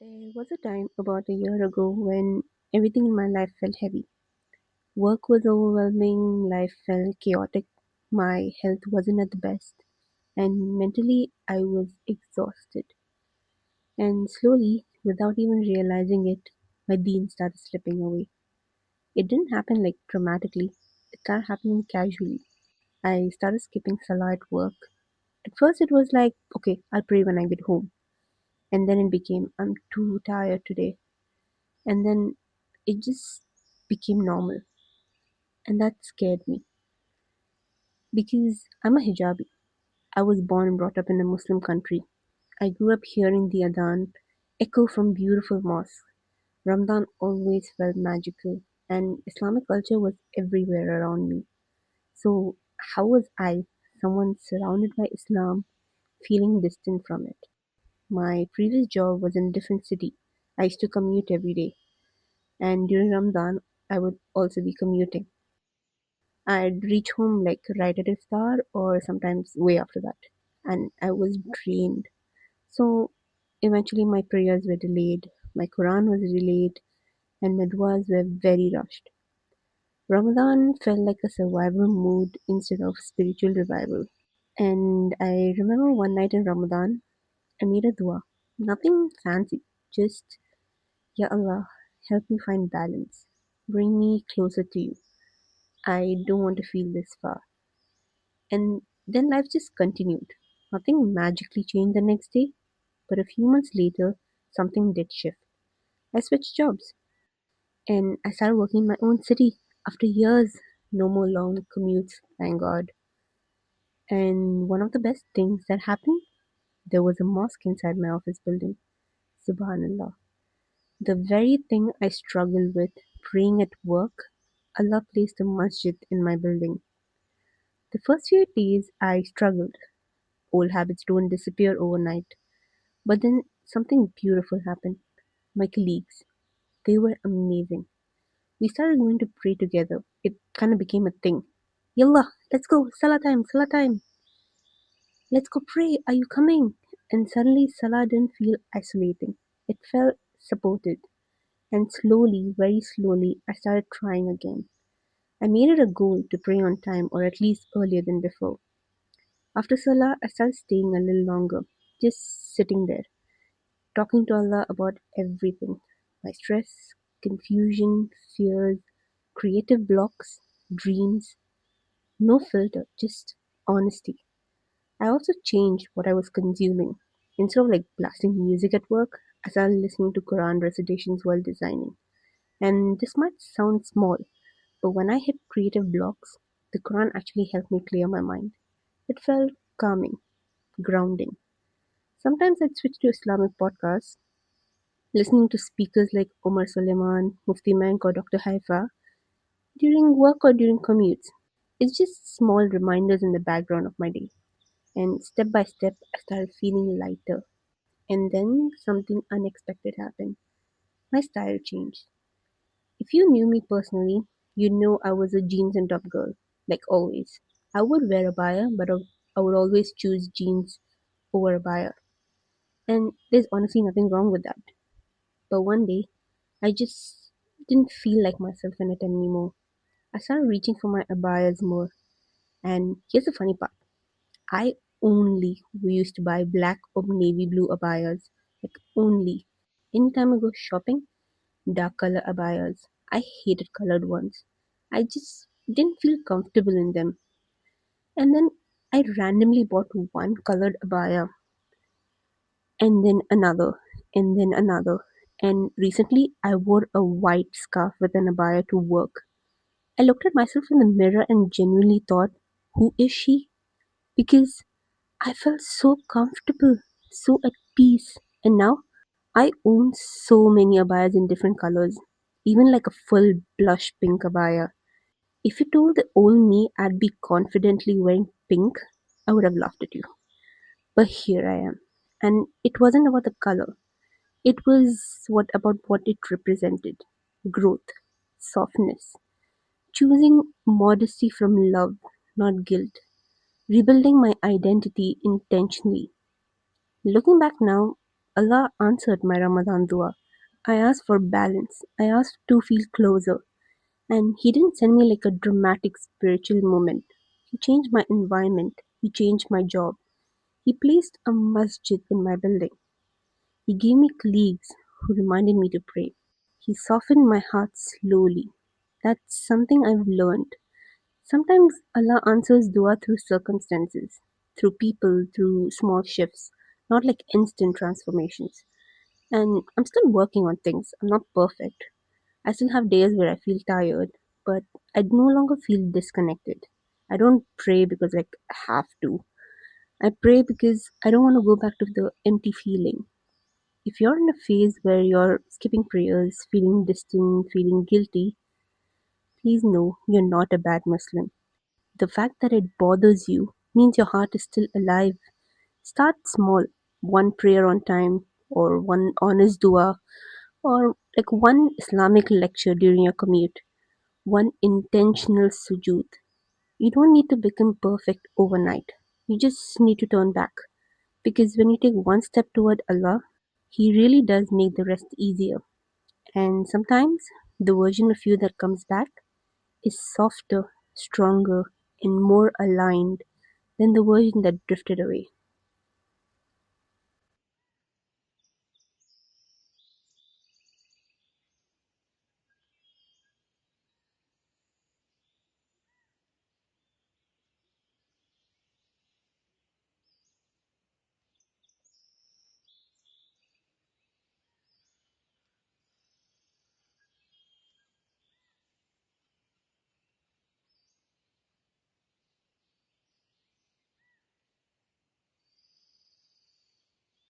There was a time about a year ago when everything in my life felt heavy. Work was overwhelming, life felt chaotic, my health wasn't at the best, and mentally I was exhausted. And slowly, without even realizing it, my deen started slipping away. It didn't happen like dramatically, it started happening casually. I started skipping Salah at work. At first, it was like, okay, I'll pray when I get home. And then it became, I'm too tired today. And then it just became normal, and that scared me because I'm a hijabi. I was born and brought up in a Muslim country. I grew up hearing the adhan echo from beautiful mosques. Ramadan always felt magical, and Islamic culture was everywhere around me. So, how was I, someone surrounded by Islam, feeling distant from it? My previous job was in a different city. I used to commute every day, and during Ramadan, I would also be commuting. I'd reach home like right at iftar or sometimes way after that, and I was drained. So eventually, my prayers were delayed, my Quran was delayed, and my duas were very rushed. Ramadan felt like a survival mood instead of spiritual revival. And I remember one night in Ramadan, I made a dua. Nothing fancy, just, Ya Allah, help me find balance. Bring me closer to you. I don't want to feel this far. And then life just continued. Nothing magically changed the next day, but a few months later, something did shift. I switched jobs and I started working in my own city after years. No more long commutes, thank God. And one of the best things that happened, there was a mosque inside my office building. Subhanallah. The very thing I struggled with, praying at work, Allah placed a masjid in my building. The first few days I struggled. Old habits don't disappear overnight. But then something beautiful happened. My colleagues, they were amazing. We started going to pray together. It kind of became a thing. Yallah, let's go. Salah time, Salah time. Let's go pray. Are you coming? And suddenly Salah didn't feel isolating. It felt supported. And slowly, very slowly, I started trying again. I made it a goal to pray on time or at least earlier than before. After Salah, I started staying a little longer, just sitting there talking to Allah about everything, my stress, confusion, fears, creative blocks, dreams. No filter, just honesty. I also changed what I was consuming. Instead of like blasting music at work, I started listening to Quran recitations while designing. And this might sound small, but when I hit creative blocks, the Quran actually helped me clear my mind. It felt calming, grounding. Sometimes I'd switch to Islamic podcasts, listening to speakers like Omar Suleiman, Mufti Menk, or Dr. Haifa during work or during commutes. It's just small reminders in the background of my day. And step by step, I started feeling lighter. And then something unexpected happened. My style changed. If you knew me personally, you'd know I was a jeans and top girl, like always. I would wear a abaya, but I would always choose jeans over a abaya. And there's honestly nothing wrong with that. But one day, I just didn't feel like myself in it anymore. I started reaching for my abayas more. And here's the funny part, I only used to buy black or navy blue abayas. Like, only. Anytime I go shopping, dark color abayas. I hated colored ones. I just didn't feel comfortable in them. And then I randomly bought one colored abaya, and then another, and then another. And recently, I wore a white scarf with an abaya to work. I looked at myself in the mirror and genuinely thought, who is she? Because I felt so comfortable, so at peace. And now I own so many abayas in different colors, even like a full blush pink abaya. If you told the old me I'd be confidently wearing pink, I would have laughed at you. But here I am. And it wasn't about the color. It was about what it represented. Growth, softness, choosing modesty from love, not guilt, rebuilding my identity intentionally. Looking back now, Allah answered my Ramadan dua. I asked for balance. I asked to feel closer. And He didn't send me like a dramatic spiritual moment. He changed my environment. He changed my job. He placed a masjid in my building. He gave me colleagues who reminded me to pray. He softened my heart slowly. That's something I've learned. Sometimes Allah answers dua through circumstances, through people, through small shifts, not like instant transformations. And I'm still working on things. I'm not perfect. I still have days where I feel tired, but I no longer feel disconnected. I don't pray because like I have to. I pray because I don't want to go back to the empty feeling. If you're in a phase where you're skipping prayers, feeling distant, feeling guilty, please know you're not a bad Muslim. The fact that it bothers you means your heart is still alive. Start small, one prayer on time, or one honest dua, or like one Islamic lecture during your commute, one intentional sujood. You don't need to become perfect overnight. You just need to turn back. Because when you take one step toward Allah, He really does make the rest easier. And sometimes the version of you that comes back is softer, stronger, and more aligned than the version that drifted away.